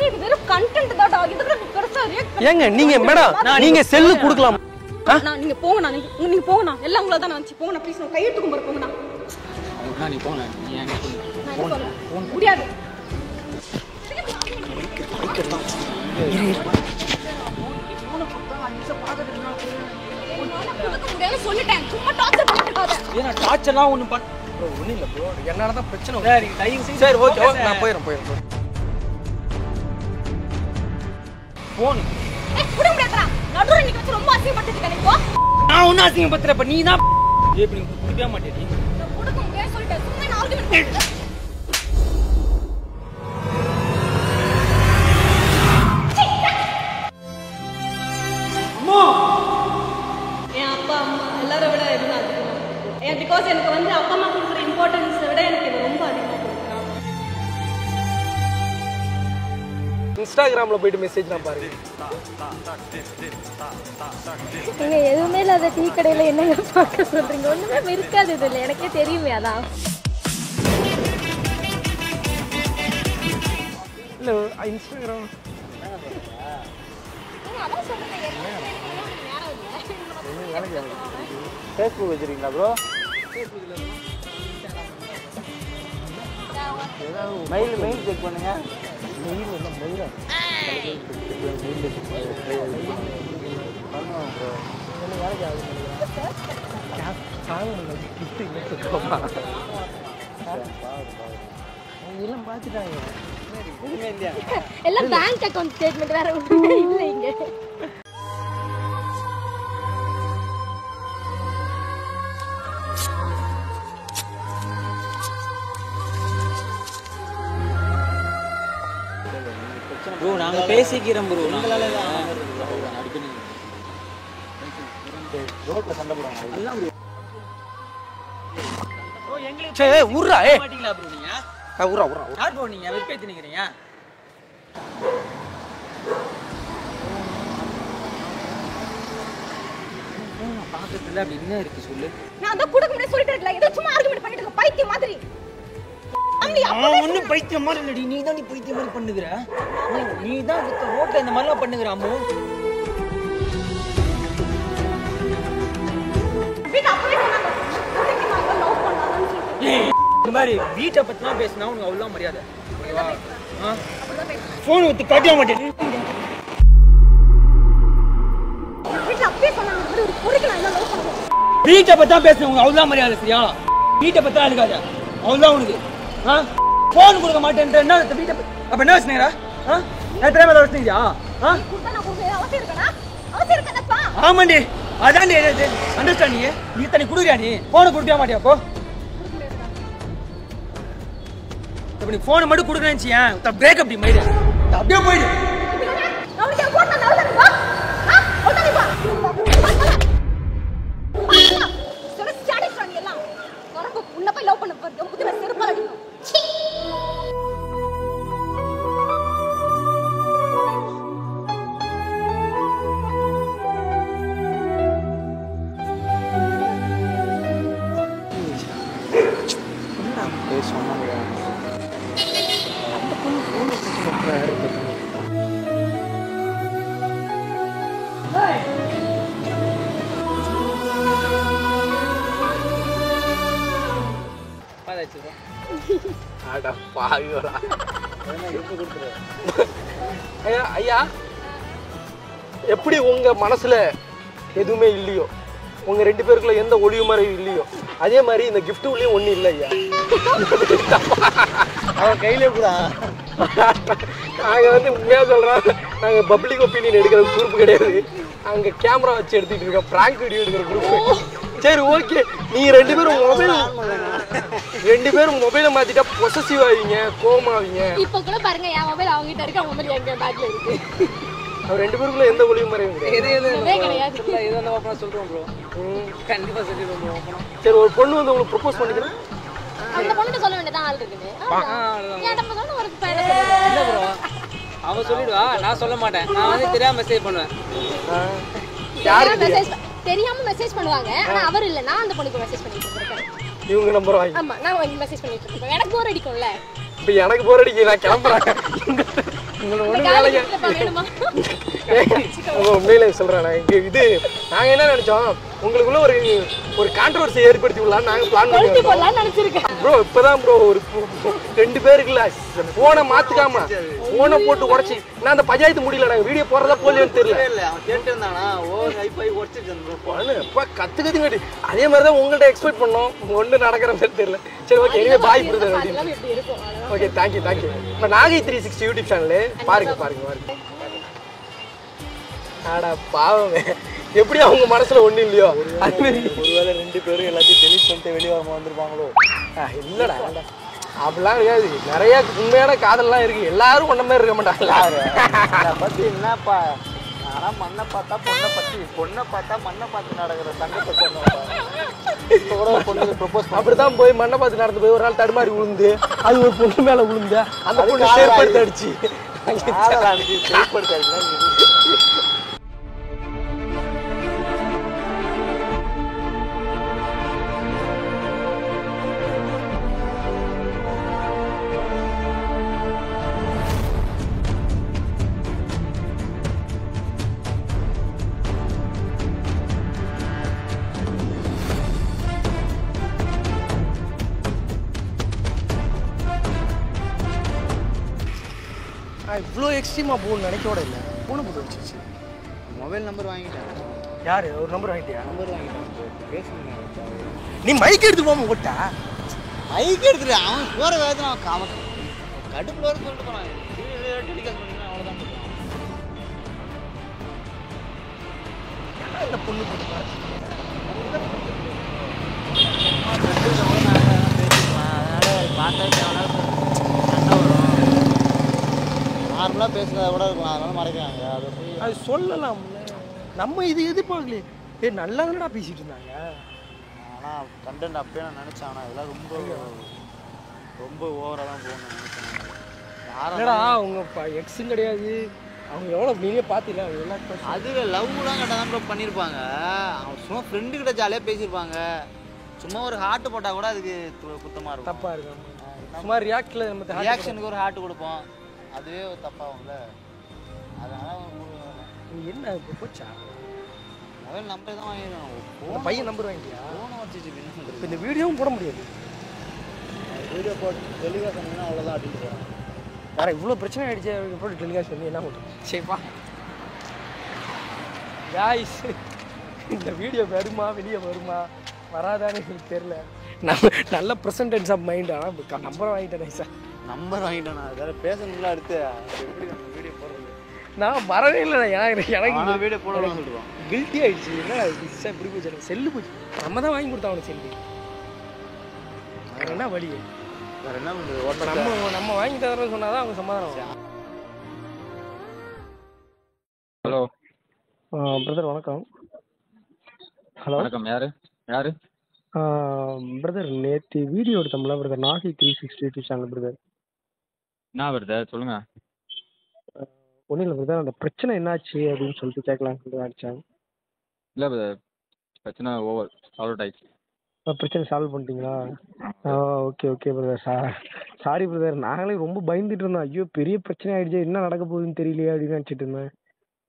இது வெறும் கண்டென்ட் தான்டா. இதுக்கு பெருசா ரியாக்ட். ஏங்க நீங்க மேடம் நீங்க செல்லு கொடுக்கலாம். நீங்க போங்கண்ணா. நீங்க போங்கண்ணா. எல்லாம் உங்கள தான் வந்துச்சு. போங்கண்ணா ப்ளீஸ். நான் கையெடுத்து கும்பற போங்கண்ணா. நீ போங்க. நீ ஏன் ஃபோன் முடியாது. சொல்லிட்டேன். சும்மா டார்ச்சர் பண்ணிட்டாத. ஏன்னா டார்ச்சர்லாம் ஒண்ணும் பண்ண ஒண்ணும் இல்ல ப்ரோ. என்னால தான் பிரச்சனை. சரி தயவு செஞ்சு. சரி ஓகே நான் போயிடுறேன். ஃபோன் புடி முடியாதடா. நடுவுல நிக்க வச்சு ரொம்ப அசிங்கப்பட்டுட்டு இருக்கே. நான் ஒன்னும் அசிங்கப்படுத்துறேன். நீ தான் எப்படி கொடுக்கவே மாட்டேன் நான் கொடுக்க முடியாது சொல்லிட்டேன் சும்மா நான் ஆர்கியூமெண்ட் பண்ணல அம்மா என் அப்பா அம்மா எல்லாரை விட இதுதான் அதிகமாக ஏன் பிகாஸ் எனக்கு வந்து அப்பா அம்மா கொடுக்குற இம்பார்ட்டன்ஸை விட எனக்கு இது ரொம்ப அதிகமாக கொடுக்குறான். இன்ஸ்டாகிராமில் போயிட்டு மெசேஜ் நான் பாருங்க. நீங்க எதுவுமே இல்லாத டீ கடையில என்னங்க பார்க்க சொல்றீங்க? ஒண்ணுமே இருக்காது இதுல, எனக்கே தெரியுமே. அதான் இல்லை இன்ஸ்டாகிராம் ஃபேஸ்புக் வச்சுருக்கீங்களா ப்ரோ? மெயில் செக் பண்ணுங்க. எல்லாம் பேங்க் அக்கவுண்ட் ஸ்டேட்மெண்ட் வேற ஒண்ணுமே இல்ல இங்க. ப்ரோ நாங்க பேசிக்கிறோம் ப்ரோ. உங்களால அடிக்கடி ரோட்ல சண்டை போடுவாங்க. சே உர்ரா ஏ மாட்டீங்களா ப்ரோ நீங்க? உர்ரா உர்ரா யார் ப்ரோ நீங்க வெப்பேத்தி நிக்கிறீங்க? பாக்கத்துல அப்படி என்ன இருக்கு சொல்லு. நான் தான் கொடுக்க முடியாது சொல்லிட்டு இருக்கல ஏதோ சும்மா ஆர்கியூமெண்ட் பண்ணிட்டு இருக்க பைத்தியம் மாதிரி. அவன் ஒன்றும் பைத்தியம் மாதிரி இல்லடி, நீ தான் நீ பைத்தியம் மாதிரி பண்ணுகிற. நீ தான் ரோட்ல இந்த மாதிரிலாம் பண்ணுகிற அம்மு. வீட்டு அப்பவே சொன்னாங்க உனக்கு நான் லவ் பண்ணாதன்னு சொல்லிட்டு இந்த மாதிரி வீட்டை பத்திலாம் பேசினா உனக்கு அவ்வளோ மரியாதை. ஃபோன் ஊற்றி காட்டிய மாட்டேன். வீட்டுல அப்பவே சொன்னாங்க இந்த மாதிரி ஒரு பொறுக்கு நான் லவ் பண்ணுவேன். வீட்டை பத்தி தான் பேசுறேன், உனக்கு அவ்வளோ மரியாதை. சரியா? வீட்டை பத்தி தான் இருக்காது, அவ்வளோதான் உனக்கு. ஃபோன் கொடுக்க மாட்டேன்ற என்ன வீட்டை அப்ப என்ன வச்சுனீங்களா? நான் தெரியாம ஏதாவது வச்சுனீங்களா? குடுத்தா நான் கொடுக்க அவசியம் இருக்கனா? அவசியம் இருக்கனப்பா. ஆமாண்டி, அதான் அண்டர்ஸ்டாண்டிங். நீ தனி குடுறியா? நீ ஃபோனை கொடுக்க மாட்டியா? அப்போ இப்ப நீ ஃபோனை மட்டும் கொடுக்குறேன்னு வச்சுக்கேன், பிரேக்கப் டி மயிடு அப்படியே போயிடு. நான் உனக்கு போன் பண்ண அவசியம் வா. ஓடாதே வா. சொல்ல ஸ்டாடி பண்ணி எல்லாம். வரப்ப உன்னை போய் லவ் பண்ண போறது புத்திர செருப்பால அடிக்கும். அட பாவிகளா. ஐயா ஐயா, எப்படி உங்க மனசுல எதுவுமே இல்லையோ, உங்க ரெண்டு பேருக்குள்ள எந்த ஒளிவு மறைவு இல்லையோ, அதே மாதிரி இந்த கிஃப்ட் உள்ளேயும் ஒன்றும் இல்லை ஐயா. அவன் கையிலே கூட நாங்கள் வந்து உண்மையாக சொல்கிறோம், நாங்கள் பப்ளிக் ஒப்பீனியன் எடுக்கிற குரூப் கிடையாது. அங்கே கேமரா வச்சு எடுத்துக்கிட்டு இருக்கோம், ப்ராங்க் வீடியோ எடுக்கிற குரூப். சரி ஓகே, நீ ரெண்டு பேரும் மொபைலை மாற்றிட்டா பொசசிவ் ஆவீங்க, கோமாவீங்க. இப்போ கூட பாருங்க, என் மொபைல் அவங்க கிட்ட இருக்கு, அவங்க மொபைல் எங்க பேக்ல இருக்கு. அவர் ரெண்டு பேருக்குள்ள எந்த ஒளிவு மறைவும் கிடையாது. கிடையாது. சொல்றோம் ப்ரோ, கண்டிப்பா சொல்லிடுவோம் ப்ரோ. சரி, ஒரு பொண்ணு வந்து உங்களுக்கு ப்ரொபோஸ் பண்ணிக்கிறேன், அந்த பொண்ணு சொல்ல வேண்டியதான் ஆள் இருக்குன்னு. ஏன் நம்ம சொன்ன ஒரு இல்ல ப்ரோ, அவ சொல்லிடுவா, நான் சொல்ல மாட்டேன். நான் வந்து தெரியாம மெசேஜ் பண்ணுவேன். தெரியாம மெசேஜ் பண்ணுவாங்க. ஆனா அவர் இல்ல, நான் அந்த பொண்ணுக்கு மெசேஜ் பண்ணிட்டு இருக்கேன். இவங்க நம்பர் வாங்கி. ஆமா, நான் வாங்கி மெசேஜ் பண்ணிட்டு இருக்கேன். எனக்கு போர் அடிக்கும்ல. இப்போ எனக்கு போர் அடிக்க, நான் கிளம்புறேன். உங்களோட ஒண்ணு வேலைக்கு வேணுமா? உண்மையில சொல்றேன். இது நாங்க என்ன நினைச்சோம், உங்களுக்குள்ள ஒரு கான்ட்ரோவர்சி ஏற்படுத்தி விடலாம் நாங்க பிளான் போடலாம்னு நினைச்சிருக்கேன். ப்ரோ. இப்பதான் ப்ரோ ஒரு ரெண்டு பேருக்குல போனை மாத்துக்காம போனை போட்டு உடச்சி, நான் அந்த பஞ்சாயத்து முடியல, நாங்க வீடியோ போடுறதா போலியோன்னு தெரியல. அவன் கேட்டு இருந்தானா ஓவர் ஹைஃபை உடச்சிட்டு கத்துக்கதுங்காட்டி அதே மாதிரிதான் உங்கள்ட்ட எக்ஸ்பெக்ட் பண்ணோம். ஒண்ணு நடக்கிற மாதிரி தெரியல. சரி ஓகே, இனிமே பாய் பிரதர். அதெல்லாம் எப்படி இருக்கும்? Okay, thank you thank you. இப்போ நாகை 360 யூடியூப் சேனலு பாருங்க பாருங்க பாருங்க. ஆடா பாவமே, எப்படி அவங்க மனசுல ஒண்ணு இல்லையோ அது மாதிரி ஒருவேளை 2 பேரும் எல்லாத்தையும் டெலிட் பண்ணிட்டு வெளியே வந்திருப்பாங்களோ? இல்லடா அப்படிலாம் கிடையாது. நிறைய உண்மையான காதல்லாம் இருக்கு. எல்லாரும் ஒன்ன மாதிரி இருக்க மாட்டாங்களா? அதை பத்தி என்னப்பா? ஆனா மண்ணை பார்த்தா பொண்ணை பத்தி, பொண்ணை பார்த்தா மண்ணை பார்த்து நடக்கிற சங்கத்தை சொன்ன பொண்ணுக்கு ப்ரொபோஸ் அப்படிதான் போய் மண்ணை பார்த்து நடந்து போய் ஒரு நாள் தடுமாறி விழுந்து அது ஒரு பொண்ணு மேல விழுந்து அந்த பொண்ணு செயற்படுத்த அடிச்சு செயல்படுத்த இவ்வளோ எக்ஸ்ட்ரீமா போகணும்னு நினைக்கோட இல்லை. பூனை போட்டு வச்சிருச்சு. மொபைல் நம்பர் வாங்கிட்டேன். யாரு ஒரு நம்பர் வாங்கிட்டியா? நம்பர் வாங்கிட்டேன். பேசுங்க. நீ மைக் எடுத்து போகாம ஓட்டா? மைக் எடுத்துட்டு அவன் போற வேதனை அவன் கடுப்புல வர சொல்லிட்டு போனான். டெலிகாஸ்ட் பண்ணினா அவ்வளோதான் இந்த பொண்ணு போட்டு பாரு. நார்மலாக பேசுறத கூட இருக்கலாம், அதனால மறைக்கிறாங்க. அது சொல்லலாம்ல. நம்ம இது எதிர்பார்க்கலையே. நல்லா தானடா பேசிட்டு இருந்தாங்க. ஆனால் கண்டென்ட் அப்பயே நான் நினச்சேன். ஆனால் இதெல்லாம் ரொம்ப ஓவராக தான் போகணும்னு நினச்சேன். என்னடா அவங்க எக்ஸும் கிடையாது. அவங்க எவ்வளோ நீங்களே பார்த்தீங்களா? அவங்க எல்லாம் அதுவே லவ்லாம் கரெக்டாக தான் ப்ரோ பண்ணியிருப்பாங்க. அவங்க சும்மா ஃப்ரெண்டு கிட்ட ஜாலியாக பேசியிருப்பாங்க. சும்மா ஒரு ஹார்ட் போட்டால் கூட அதுக்கு குத்தமாக இருக்கும், தப்பாக இருக்கும். சும்மா ரியாக்டில் நம்ம ரியாக்ஷனுக்கு ஒரு ஹார்ட் கொடுப்போம், அதுவே ஒரு தப்பாகும்ல. அதனால் என்ன இப்போ போச்சா? மொபைல் நம்பர் தான் வாங்கிடணும். பையன் நம்பர் வாங்கிட்டியா? ஃபோனை வச்சு இப்போ இந்த வீடியோவும் போட முடியாது. வீடியோ போட்டு தெளிவாக சொன்னீங்கன்னா அவ்வளோதான் அடிட்டு போகிறேன். வேற இவ்வளோ பிரச்சனை ஆகிடுச்சு. போட்டு டெலிகாஸ்ட் பண்ணி என்ன பண்ணுறது? சரிப்பா காய்ஸ், இந்த வீடியோ வருமா வெளியே வருமா வராதான்னு எனக்கு தெரியல. நல்ல ப்ரெசன்டென்ஸ் ஆஃப் மைண்ட். ஆனால் நம்பர் வாங்கிட்டேன் சார். நம்பர் வாங்கிட்டேன். நான் வேறு பேசணும்ல. அடுத்து எப்படி நம்ம வீடியோ போடுறது? நான் வரவே இல்லை. எனக்கு வீடியோ போடணும்னு சொல்லுவோம். கில்ட்டி ஆகிடுச்சு. என்ன சார் இப்படி போச்சு? எனக்கு செல்லு போச்சு. நம்ம தான் வாங்கி கொடுத்தா அவனுக்கு செல்லு. என்ன வழி? வேறு என்ன பண்ணுறது? நம்ம வாங்கி தரோம்னு சொன்னால் தான் அவங்க சமாதானம். ஹலோ பிரதர் வணக்கம். ஹலோ வணக்கம். யாரு பிரதர், நேற்று வீடியோ எடுத்தோம்ல பிரதர், நாகி 360 சேனல் பிரதர். என்ன பிரதர் சொல்லுங்க. ஒன்றும் இல்லை பிரதர், அந்த பிரச்சனை என்னாச்சு அப்படின்னு சொல்லிட்டு கேட்கலான்னு சொல்லிட்டு அடித்தேன். இல்லை பிரதர், பிரச்சனை ஓவர், சால்வ் ஆயிடுச்சு. பிரச்சனை சால்வ் பண்ணிட்டீங்களா? Okay okay brother. Sorry brother, நாங்களே ரொம்ப பயந்துட்டு இருந்தோம். ஐயோ பெரிய பிரச்சனை ஆயிடுச்சு, என்ன நடக்க போகுதுன்னு தெரியலையே அப்படின்னு நினச்சிட்டு இருந்தேன்.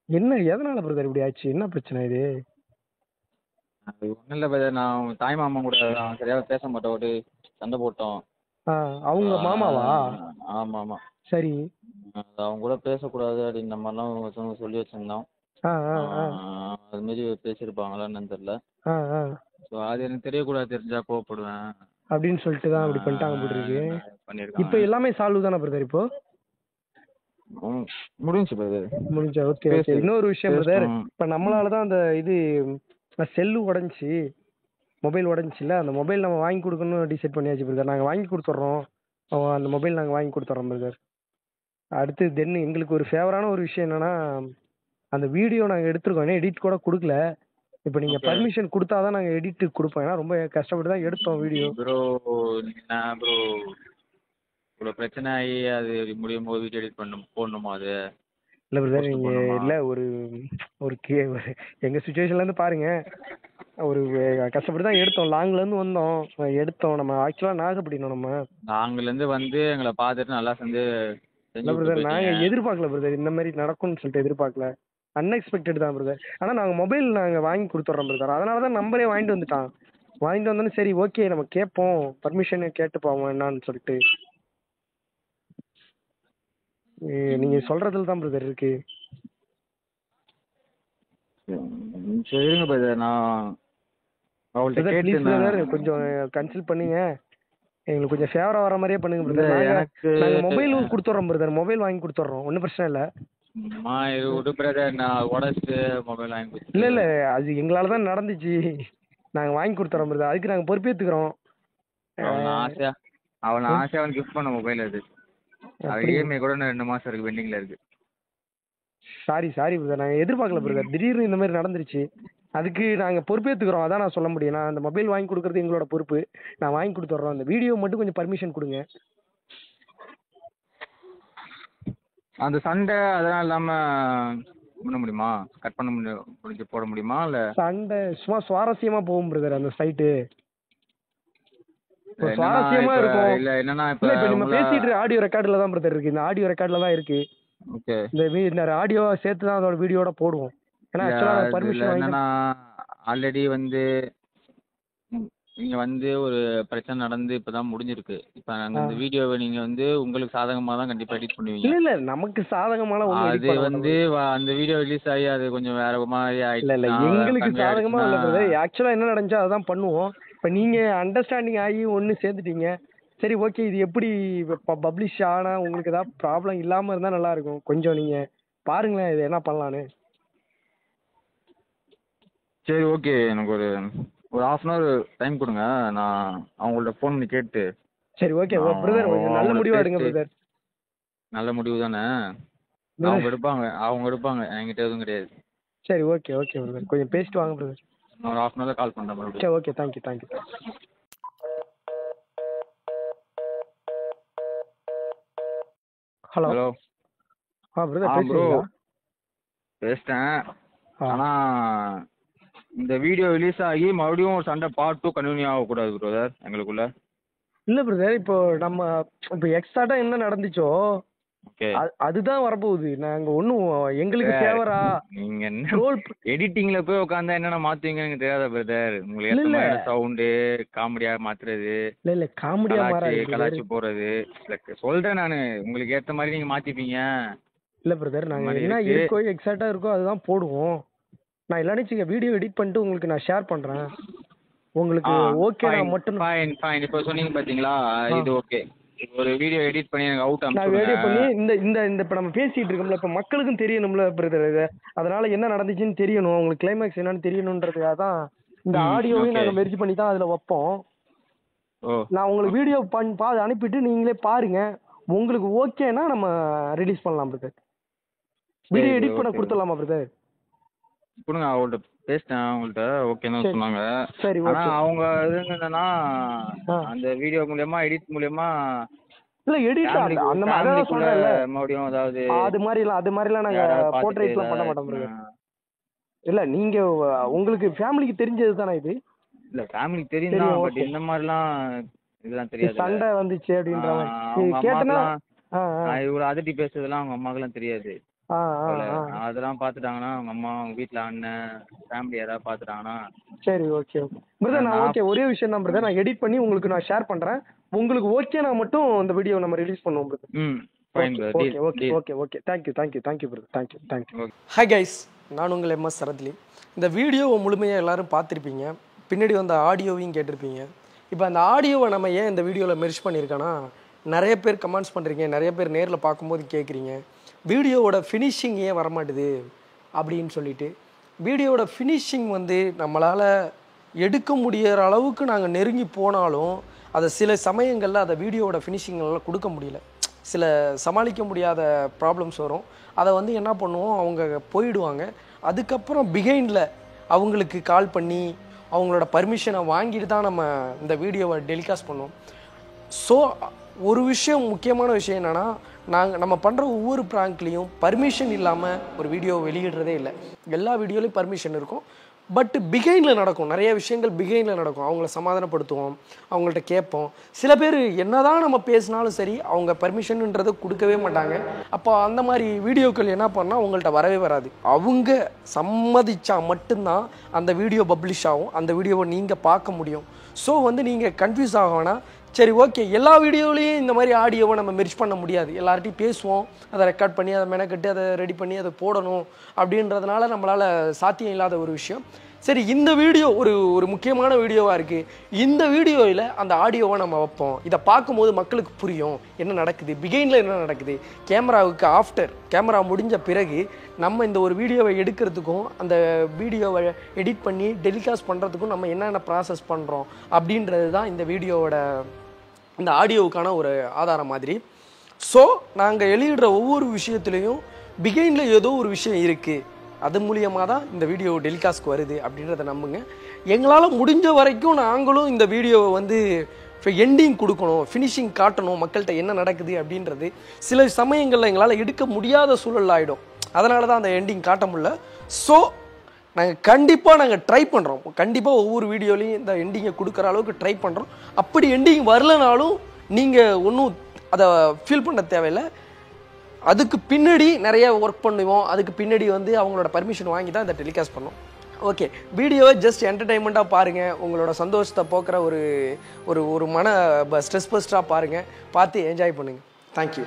என்ன எதனால பிரதர் இப்படி ஆச்சு? என்ன பிரச்சனை இது? அது ஒன்றும் இல்லை பிரதர், நான் தாய் மாமா கூட சரியாக பேச மாட்டோம், ஒரு சண்டை போட்டோம். அவங்க மாமாவா? ஆமாம் ஆமாம். சரி. அது அவங்க கூட பேசக்கூடாது அப்படின்ற மாதிரிலாம் சொல்லி வச்சுருந்தோம். அதுமாரி பேசியிருப்பாங்களான்னு தெரியல. ஸோ அது எனக்கு தெரியக்கூடாது, தெரிஞ்சா கோவப்படுவேன் அப்படின்னு சொல்லிட்டு தான் அப்படி பண்ணிட்டாங்க போட்டுருக்கு. பண்ணியிருக்காங்க. இப்போ எல்லாமே சால்வ் தானே பிரதர்? இப்போ முடிஞ்சு பிரதர், முடிஞ்சா? Okay okay. இன்னொரு விஷயம் பிரதர், இப்போ நம்மளால தான் அந்த இது செல்லு உடஞ்சி, மொபைல் உடஞ்சில்ல, அந்த மொபைல் நம்ம வாங்கி கொடுக்கணும்னு டிசைட் பண்ணியாச்சு பிரதர். நாங்கள் வாங்கி கொடுத்துட்றோம், அந்த மொபைல் நாங்கள் வாங்கி கொடுத்துட்றோம் பிரதர். அடுத்து தென் எங்களுக்கு ஒரு ஃபேவரான ஒரு விஷயம் என்னன்னா, அந்த வீடியோ நாங்கள் எடுத்துருக்கோம், ஏன்னா எடிட் கூட கொடுக்கல. இப்போ நீங்கள் பர்மிஷன் கொடுத்தா தான் நாங்கள் எடிட்டு கொடுப்போம், ஏன்னா ரொம்ப கஷ்டப்பட்டு தான் எடுத்தோம் வீடியோ. ப்ரோ என்ன ப்ரோ, இவ்வளோ பிரச்சனை ஆகி அது முடியும் போது வீடியோ எடிட் போடணுமா? அது இல்லை பிரதர், நீங்கள் இல்லை ஒரு எங்கள் சுச்சுவேஷன்லேருந்து பாருங்கள், ஒரு கஷ்டப்பட்டு தான் எடுத்தோம், லாங்லேருந்து வந்தோம் எடுத்தோம். நம்ம ஆக்சுவலாக நாகப்பட்டினம், நம்ம நாங்கலேருந்து வந்து எங்களை பார்த்துட்டு நல்லா செஞ்சு. இல்லை பிரதர், நாங்கள் எதிர்பார்க்கல பிரதர், இந்த மாதிரி நடக்கும்னு சொல்லிட்டு எதிர்பார்க்கல, அன்எக்ஸ்பெக்டட் தான் பிரதர். ஆனால் நாங்கள் மொபைல் நாங்கள் வாங்கி கொடுத்துட்றோம் பிரதர், அதனால தான் நம்பரே வாங்கிட்டு வந்துட்டான். வாங்கிட்டு வந்தோன்னே சரி ஓகே நம்ம கேட்போம், பர்மிஷன் கேட்டு போவோம் என்னன்னு சொல்லிட்டு. நீங்கள் சொல்கிறதுல தான் பிரதர் இருக்கு. சரிங்க பிரதர், நான் அவங்கள்ட்ட ப்ளீஸ் பிரதர் கொஞ்சம் கன்சல்ட் பண்ணுங்க, எங்களுக்கு கொஞ்சம் ஃபேவராக வர மாதிரியே பண்ணுங்க பிரதர். நாங்கள் மொபைல் கொடுத்துட்றோம் பிரதர், மொபைல் வாங்கி கொடுத்துட்றோம், ஒன்றும் பிரச்சனை இல்லை. அம்மா இது விடு பிரதர், நான் உடச்சிட்டு மொபைல் வாங்கி கொடுத்து. இல்லை இல்லை, அது எங்களால் தான் நடந்துச்சு. நாங்கள் வாங்கி கொடுத்துறோம் பிரதர், அதுக்கு நாங்கள் பொறுப்பேற்றுக்கிறோம். அவன் ஆசையா அவன் கிஃப்ட் பண்ண மொபைல் அது. அது இஎம்ஐ கூட 2 மாசம் இருக்கு, பெண்டிங்ல இருக்கு. சாரி பிரதர், நாங்கள் எதிர்பார்க்கல பிரதர், திடீர்னு இந்த மாதிரி நடந்துருச்சு. அதுக்கு நாங்கள் பொறுப்பேற்றுக்கிறோம், அதான் நான் சொல்ல முடியும். நான் அந்த மொபைல் வாங்கி கொடுக்குறது எங்களோட பொறுப்பு, நான் வாங்கி கொடுத்துட்றோம். அந்த வீடியோ மட்டும் கொஞ்சம் பர்மிஷன் கொடுங்க. அந்த சண்டை அதெல்லாம் இல்லாம பண்ண முடியுமா? கட் பண்ண முடிஞ்சு போட முடியுமா? இல்ல சண்டை சும்மா சுவாரஸ்யமா போகும் பிரதர். அந்த சைட்டு சுவாரஸ்யமா இருக்கும். இல்ல என்னன்னா இப்ப நம்ம பேசிட்டு ஆடியோ ரெக்கார்டுல தான் பிரதர் இருக்கு. இந்த ஆடியோ ரெக்கார்டுல தான் இருக்கு. ஓகே, இந்த ஆடியோ சேர்த்து தான் அதோட வீடியோட போடுவோம். ஏன்னா ஆக்சுவலா பர்மிஷன் என்னன்னா ஆல்ரெடி வந்து நீங்க வந்து ஒரு பிரச்சனை நடந்து இப்பதான் முடிஞ்சிருக்கு. இப்ப நாங்க இந்த வீடியோவை நீங்க வந்து உங்களுக்கு சாதகமா தான் கண்டிப்பா எடிட் பண்ணுவீங்க. இல்ல நமக்கு சாதகமான அது வந்து அந்த வீடியோ ரிலீஸ் ஆகி அது கொஞ்சம் வேற மாதிரி ஆயிடுச்சு. இல்ல எங்களுக்கு சாதகமா இல்ல பிரதர். ஆக்சுவலா என்ன நடந்துச்சோ அதான் பண்ணுவோம். இப்ப நீங்க அண்டர்ஸ்டாண்டிங் ஆகி ஒன்னு சேர்ந்துட்டீங்க. சரி ஓகே, இது எப்படி பப்ளிஷ் ஆனா உங்களுக்கு ஏதாவது ப்ராப்ளம் இல்லாம இருந்தா நல்லா இருக்கும். கொஞ்சம் நீங்க பாருங்களேன், இது என்ன பண்ணலான்னு. சரி ஓகே, எனக்கு ஒரு 1/2 டைம் கொடுங்க, நான் அவங்கள்ட்ட ஃபோன் பண்ணி கேட்டு. சரி ஓகே பிரதர், நல்ல முடிவா எடுங்க பிரதர். நல்ல முடிவு தானே? அவங்க எடுப்பாங்க, என்கிட்ட எதுவும் கிடையாது. சரி ஓகே பிரதர், கொஞ்சம் பேசிட்டு வாங்க பிரதர். நான் ஒரு 1/2 கால் பண்ணுறேன். சரி ஓகே, தேங்க்யூ. ஹலோ பிரதர், பேசுறீங்களா? பேசிட்டேன். ஆனா இந்த வீடியோ ரிலீஸ் ஆகி மறுபடியும் ஒரு சண்டை பார்ட் 2 கண்டினியூ ஆகக்கூடாது பிரதர் எங்களுக்குள்ள. இல்ல பிரதர், இப்போ நம்ம எக்ஸ்ட்ரா என்ன நடந்துச்சோ அதுதான் வரப்போகுது. நாங்க ஒண்ணும் எங்களுக்கு ஃபேவரா நீங்க என்ன எடிட்டிங்ல போய் உட்கார்ந்தா என்னென்ன மாத்துவீங்க எனக்கு தெரியாத பிரதர். உங்களுக்கு ஏத்த மாதிரி சவுண்ட் காமெடியா மாத்துறது, இல்ல காமெடியா கலாச்சி போறது சொல்றேன் நானு. உங்களுக்கு ஏத்த மாதிரி நீங்க மாத்திப்பீங்க. இல்ல பிரதர், நாங்க என்ன இருக்கோ எக்ஸாக்ட்டா இருக்கோ அதுதான் போடுவோம். நான் எல்லாரும் வீடியோ எடிட் பண்ணிட்டு உங்களுக்கு நான் ஷேர் பண்றேன். உங்களுக்கு ஓகே நான் மட்டும் ஃபைன். இப்போ சொன்னீங்க பாத்தீங்களா, இது ஓகே. ஒரு வீடியோ எடிட் பண்ணி எனக்கு அவுட் நான் வீடியோ பண்ணி இந்த இப்ப நம்ம பேசிட்டு இருக்கோம்ல, இப்ப மக்களுக்கும் தெரியணும்ல பிரதர். அதனால என்ன நடந்துச்சுன்னு தெரியணும், உங்களுக்கு கிளைமேக்ஸ் என்னன்னு தெரியணும்ன்றதுக்காக தான் இந்த ஆடியோவையும் நாங்க மெர்ஜ் பண்ணி தான் அதுல வைப்போம். நான் உங்களுக்கு வீடியோ அனுப்பிட்டு நீங்களே பாருங்க. உங்களுக்கு ஓகேனா நம்ம ரிலீஸ் பண்ணலாம் பிரதர். வீடியோ எடிட் பண்ண கொடுத்துடலாமா பிரதர்? கொடுங்க, அவங்கள்ட்ட பேசிட்டேன். அவங்கள்ட்ட ஓகேன்னு சொன்னாங்க. சரி, ஆனா அவங்க என்னன்னா அந்த வீடியோ மூலமா எடிட் மூலமா இல்ல எடிட் அந்த மாதிரி சொல்றேன்ல மறுபடியும் அதாவது அது மாதிரிலாம் நாங்க போர்ட்ரேட்லாம் பண்ண மாட்டோம் பிரதர். இல்ல நீங்க உங்களுக்கு ஃபேமிலிக்கு தெரிஞ்சது தானே இது? இல்ல ஃபேமிலிக்கு தெரியும் தான், பட் இந்த மாதிரிலாம் இதெல்லாம் தெரியாது. சண்டை வந்துச்சு அப்படின்ற மாதிரி கேட்டனா இவ்வளவு அதட்டி பேசுறதெல்லாம் அவங்க அம்மாக்கெல்லாம் தெரியாது. அதெல்லாம் பாத்துட்டாங்கன்னா அவங்க அம்மா, அவங்க வீட்டுல அண்ணன், ஃபேமிலி யாராவது பாத்துட்டாங்கன்னா. சரி ஓகே பிரதர், நான் ஓகே ஒரே விஷயம் தான் பிரதர், நான் எடிட் பண்ணி உங்களுக்கு நான் ஷேர் பண்றேன். உங்களுக்கு ஓகேனா மட்டும் இந்த வீடியோ நம்ம ரிலீஸ் பண்ணுவோம் brother. Fine brother. Okay thank you brother, thank you. Hi guys, நான் உங்கள் எம்எஸ் சரத்லி. இந்த வீடியோவை முழுமையாக எல்லாரும் பார்த்துருப்பீங்க, பின்னாடி வந்த ஆடியோவையும் கேட்டிருப்பீங்க. இப்போ அந்த ஆடியோவை நம்ம ஏன் இந்த வீடியோவில் மெர்ஜ் பண்ணியிருக்கோன்னா, நிறைய பேர் கமெண்ட்ஸ் பண்ணுறீங்க, நிறைய பேர் நேரில் பார்க்கும்போது கேட்குறீங்க வீடியோவோட ஃபினிஷிங் ஏன் வரமாட்டுது அப்படின்னு சொல்லிட்டு. வீடியோவோட ஃபினிஷிங் நம்மளால் எடுக்க முடிகிற அளவுக்கு நாங்கள் நெருங்கி போனாலும் அதை சில சமயங்களில் அதை வீடியோவோட ஃபினிஷிங்கெல்லாம் கொடுக்க முடியல. சில சமாளிக்க முடியாத ப்ராப்ளம்ஸ் வரும். அதை என்ன பண்ணுவோம், அவங்க போயிடுவாங்க. அதுக்கப்புறம் பிஹைண்டில் அவங்களுக்கு கால் பண்ணி அவங்களோட பர்மிஷனை வாங்கிட்டு தான் நம்ம இந்த வீடியோவை டெலிகாஸ்ட் பண்ணுவோம். ஸோ ஒரு விஷயம், முக்கியமான விஷயம் என்னென்னா, நம்ம பண்ணுற ஒவ்வொரு ப்ராங்க்லேயும் பர்மிஷன் இல்லாமல் ஒரு வீடியோ வெளியிடுறதே இல்லை. எல்லா வீடியோலையும் பர்மிஷன் இருக்கும், பட் பிஹைண்டில் நடக்கும். நிறைய விஷயங்கள் பிஹைண்டில் நடக்கும். அவங்கள சமாதானப்படுத்துவோம், அவங்கள்ட்ட கேட்போம். சில பேர் என்ன தான் நம்ம பேசினாலும் சரி அவங்க பர்மிஷன்ன்றதை கொடுக்கவே மாட்டாங்க. அப்போ அந்த மாதிரி வீடியோக்கள் என்ன பண்ணால் அவங்கள்ட்ட வரவே வராது. அவங்க சம்மதிச்சா மட்டும்தான் அந்த வீடியோ பப்ளிஷ் ஆகும், அந்த வீடியோவை நீங்கள் பார்க்க முடியும். ஸோ நீங்கள் கன்ஃபியூஸ் ஆகவேனா. சரி ஓகே, எல்லா வீடியோலையும் இந்த மாதிரி ஆடியோவை நம்ம மெர்ஜ் பண்ண முடியாது. எல்லார்ட்டையும் பேசுவோம், அதை ரெக்கார்ட் பண்ணி அதை மெனக்கட்டு அதை ரெடி பண்ணி அதை போடணும் அப்படின்றதுனால நம்மளால் சாத்தியம் இல்லாத ஒரு விஷயம். சரி இந்த வீடியோ ஒரு முக்கியமான வீடியோவாக இருக்குது, இந்த வீடியோவில் அந்த ஆடியோவை நம்ம வைப்போம், இதை பார்க்கும்போது மக்களுக்கு புரியும் என்ன நடக்குது, பிகைனில் என்ன நடக்குது, கேமராவுக்கு ஆஃப்டர் கேமரா முடிஞ்ச பிறகு நம்ம இந்த ஒரு வீடியோவை எடுக்கிறதுக்கும் அந்த வீடியோவை எடிட் பண்ணி டெலிகாஸ்ட் பண்ணுறதுக்கும் நம்ம என்னென்ன ப்ராசஸ் பண்ணுறோம் அப்படின்றது தான் இந்த வீடியோவோட இந்த ஆடியோவுக்கான ஒரு ஆதாரம் மாதிரி. ஸோ நாங்கள் வெளியிடுற ஒவ்வொரு விஷயத்துலேயும் பிகைனில் ஏதோ ஒரு விஷயம் இருக்குது, அது மூலியமாக தான் இந்த வீடியோ டெலிகாஸ்ட்க்கு வருது அப்படின்றத நம்புங்க. எங்களால் முடிஞ்ச வரைக்கும் நாங்களும் இந்த வீடியோவை வந்து எண்டிங் கொடுக்கணும், ஃபினிஷிங் காட்டணும், மக்கள்கிட்ட என்ன நடக்குது அப்படின்றது சில சமயங்களில் எங்களால் எடுக்க முடியாத சூழல் ஆகிடும். அதனால தான் அந்த எண்டிங் காட்ட முடியல. ஸோ நாங்கள் கண்டிப்பாக ட்ரை பண்ணுறோம், கண்டிப்பாக ஒவ்வொரு வீடியோலையும் இந்த எண்டிங்கை கொடுக்குற அளவுக்கு ட்ரை பண்ணுறோம். அப்படி எண்டிங் வரலனாலும் நீங்கள் ஒன்றும் அதை ஃபீல் பண்ண தேவையில்லை. அதுக்கு பின்னாடி நிறைய ஒர்க் பண்ணுவோம், அதுக்கு பின்னாடி வந்து அவங்களோட பர்மிஷன் வாங்கி தான் இதை டெலிகாஸ்ட் பண்ணோம். ஓகே, வீடியோவை ஜஸ்ட் என்டர்டைன்மெண்ட்டாக பாருங்கள், உங்களோட சந்தோஷத்தை போக்குற ஒரு ஒரு மன ஸ்ட்ரெஸ் பஸ்டாக பாருங்கள், பார்த்து என்ஜாய் பண்ணுங்கள். தேங்க்யூ.